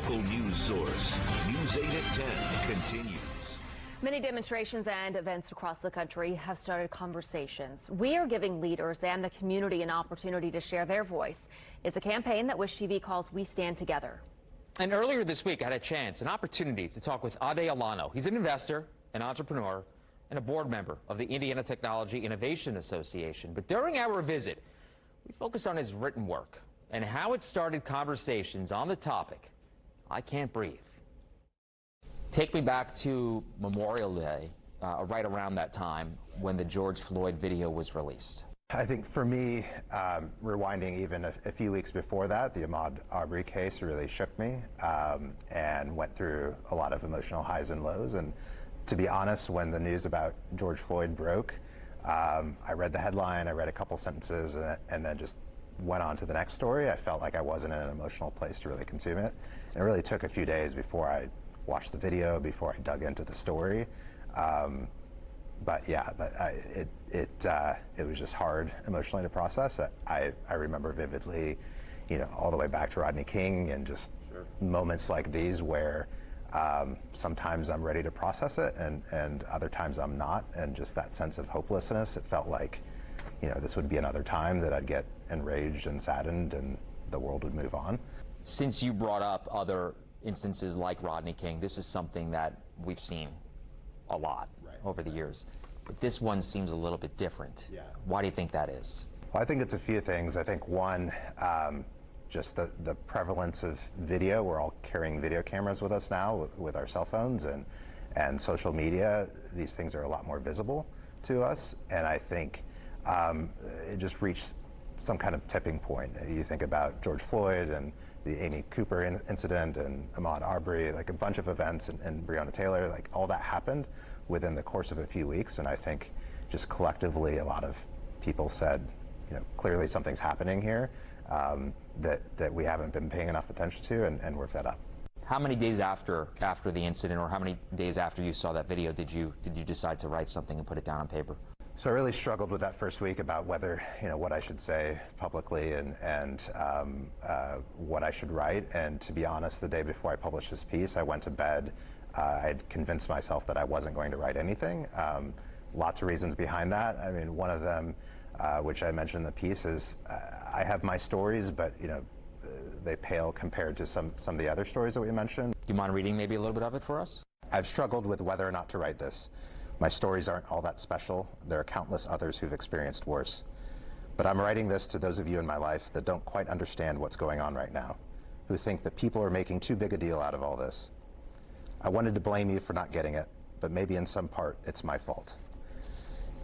local news source. News 8 at 10 continues. Many demonstrations and events across the country have started conversations. We are giving leaders and the community an opportunity to share their voice. It's a campaign that Wish TV calls We Stand Together. And earlier this week, I had a chance, an opportunity to talk with Ade Alano. He's an investor, an entrepreneur, and a board member of the Indiana Technology Innovation Association. But during our visit, we focused on his written work and how it started conversations on the topic, I Can't Breathe. Take me back to Memorial Day, right around that time when the George Floyd video was released. I think for me, rewinding even a few weeks before that, the Ahmaud Arbery case really shook me and went through a lot of emotional highs and lows. And to be honest, when the news about George Floyd broke, I read the headline, I read a couple sentences, and then just went on to the next story. I felt like I wasn't in an emotional place to really consume it. And it really took a few days before I watched the video, before I dug into the story. But yeah, it was just hard emotionally to process. I remember vividly, all the way back to Rodney King and just moments like these where sometimes I'm ready to process it and other times I'm not. And just that sense of hopelessness, it felt like, this would be another time that I'd get enraged and saddened and the world would move on. Since you brought up other instances like Rodney King, this is something that we've seen a lot over the years. But this one seems a little bit different. Yeah. Why do you think that is? Well, I think it's a few things. I think one, just the prevalence of video. We're all carrying video cameras with us now with our cell phones and social media. These things are a lot more visible to us. And I think it just reached some kind of tipping point. You think about George Floyd and the Amy Cooper incident and Ahmaud Arbery, like a bunch of events, and Breonna Taylor, like all that happened within the course of a few weeks. And I think just collectively a lot of people said, clearly something's happening here that we haven't been paying enough attention to, and we're fed up. How many days after the incident, or how many days after you saw that video, did you decide to write something and put it down on paper? So I really struggled with that first week about whether, what I should say publicly and what I should write. And to be honest, the day before I published this piece, I went to bed. I'd convinced myself that I wasn't going to write anything. Lots of reasons behind that. I mean, one of them, which I mentioned in the piece, is I have my stories, but they pale compared to some of the other stories that we mentioned. Do you mind reading maybe a little bit of it for us? I've struggled with whether or not to write this. My stories aren't all that special. There are countless others who've experienced worse. But I'm writing this to those of you in my life that don't quite understand what's going on right now, who think that people are making too big a deal out of all this. I wanted to blame you for not getting it, but maybe in some part it's my fault.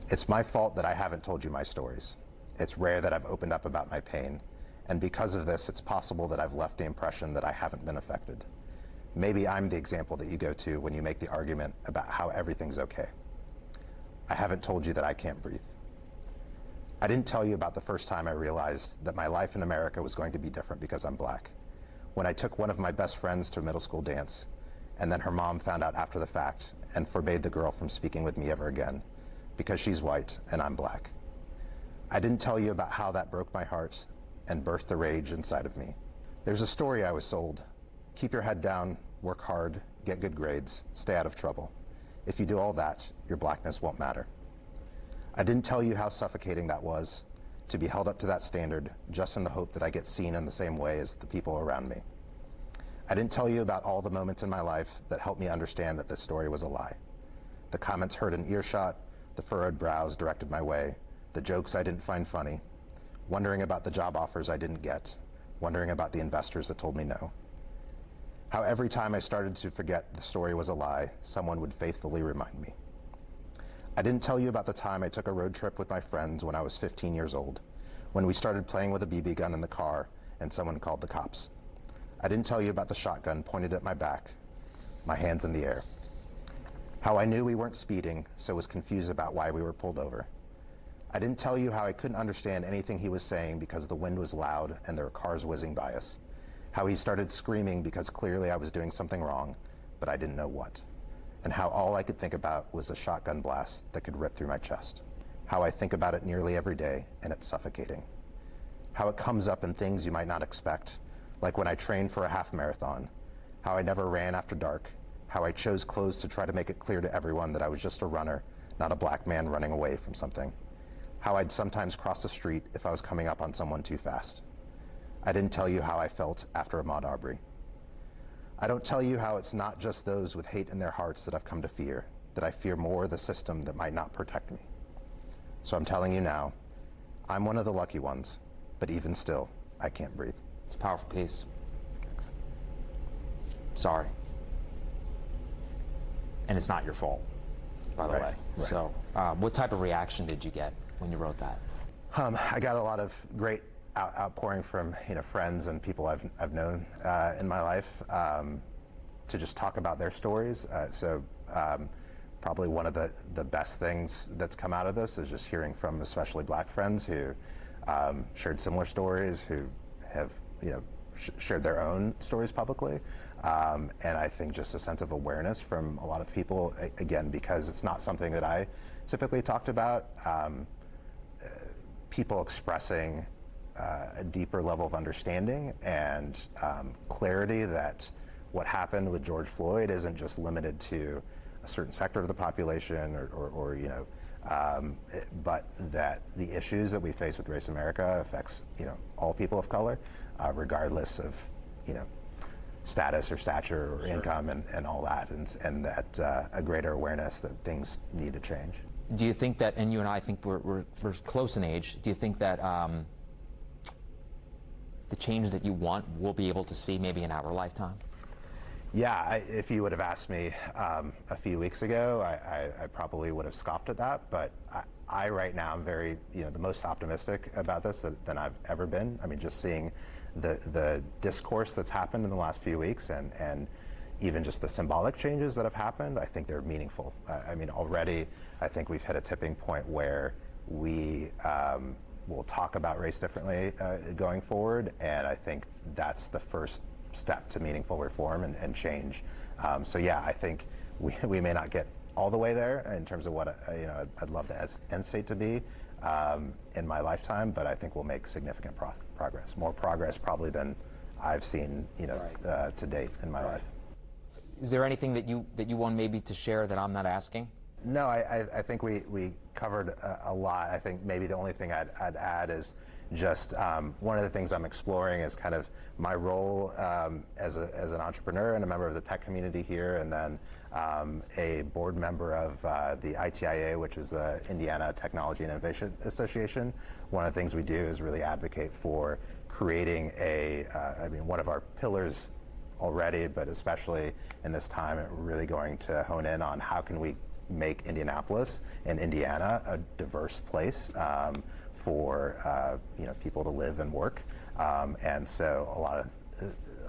It's my fault that I haven't told you my stories. It's rare that I've opened up about my pain, and because of this, it's possible that I've left the impression that I haven't been affected. Maybe I'm the example that you go to when you make the argument about how everything's okay. I haven't told you that I can't breathe. I didn't tell you about the first time I realized that my life in America was going to be different because I'm black. When I took one of my best friends to a middle school dance, and then her mom found out after the fact and forbade the girl from speaking with me ever again because she's white and I'm black. I didn't tell you about how that broke my heart and birthed the rage inside of me. There's a story I was sold. Keep your head down, work hard, get good grades, stay out of trouble. If you do all that, your blackness won't matter. I didn't tell you how suffocating that was, to be held up to that standard just in the hope that I get seen in the same way as the people around me. I didn't tell you about all the moments in my life that helped me understand that this story was a lie. The comments heard in earshot, the furrowed brows directed my way, the jokes I didn't find funny, wondering about the job offers I didn't get, wondering about the investors that told me no. How every time I started to forget the story was a lie, someone would faithfully remind me. I didn't tell you about the time I took a road trip with my friends when I was 15 years old, when we started playing with a BB gun in the car and someone called the cops. I didn't tell you about the shotgun pointed at my back, my hands in the air. How I knew we weren't speeding, so was confused about why we were pulled over. I didn't tell you how I couldn't understand anything he was saying because the wind was loud and there were cars whizzing by us. How he started screaming because clearly I was doing something wrong, but I didn't know what. And how all I could think about was a shotgun blast that could rip through my chest. How I think about it nearly every day, and it's suffocating. How it comes up in things you might not expect, like when I train for a half marathon. how I never ran after dark, how I chose clothes to try to make it clear to everyone that I was just a runner, not a black man running away from something, how I'd sometimes cross the street if I was coming up on someone too fast. I didn't tell you how I felt after Ahmaud Arbery. I don't tell you how it's not just those with hate in their hearts that I've come to fear, that I fear more the system that might not protect me. So I'm telling you now, I'm one of the lucky ones, but even still, I can't breathe. It's a powerful piece. Thanks. Sorry. And it's not your fault, by the Right, way. right. So what type of reaction did you get when you wrote that? I got a lot of great outpouring from friends and people I've known in my life to just talk about their stories. Probably one of the best things that's come out of this is just hearing from especially black friends who shared similar stories, who have shared their own stories publicly, and I think just a sense of awareness from a lot of people, again, because it's not something that I typically talked about. People expressing a deeper level of understanding and clarity that what happened with George Floyd isn't just limited to a certain sector of the population but that the issues that we face with Race America affects all people of color, regardless of status or stature or income and all that, and that a greater awareness that things need to change. Do you think that, and you and I think we're close in age, do you think that the change that you want we'll be able to see maybe in our lifetime? Yeah, if you would have asked me a few weeks ago, I probably would have scoffed at that. But I right now am very, the most optimistic about this than I've ever been. I mean, just seeing the discourse that's happened in the last few weeks and even just the symbolic changes that have happened, I think they're meaningful. I mean, already I think we've hit a tipping point where we will talk about race differently going forward, and I think that's the first step to meaningful reform and change. So yeah, I think we may not get all the way there in terms of what I'd love the end state to be in my lifetime, but I think we'll make significant progress. More progress probably than I've seen to date in my life. Is there anything that you want maybe to share that I'm not asking? No, I think we covered a lot. I think maybe the only thing I'd add is just one of the things I'm exploring is kind of my role as an entrepreneur and a member of the tech community here, and then a board member of the ITIA, which is the Indiana Technology and Innovation Association. One of the things we do is really advocate for creating one of our pillars already, but especially in this time, we're really going to hone in on how can we make Indianapolis and Indiana a diverse place for people to live and work, and so a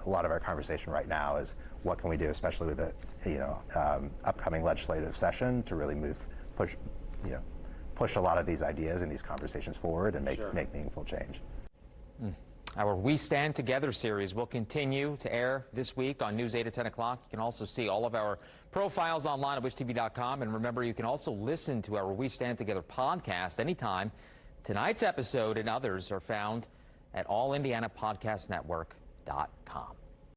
lot of our conversation right now is what can we do, especially with the upcoming legislative session, to really push a lot of these ideas and these conversations forward and make meaningful change. Our We Stand Together series will continue to air this week on News 8 at 10 o'clock. You can also see all of our profiles online at wishtv.com. And remember, you can also listen to our We Stand Together podcast anytime. Tonight's episode and others are found at allindianapodcastnetwork.com.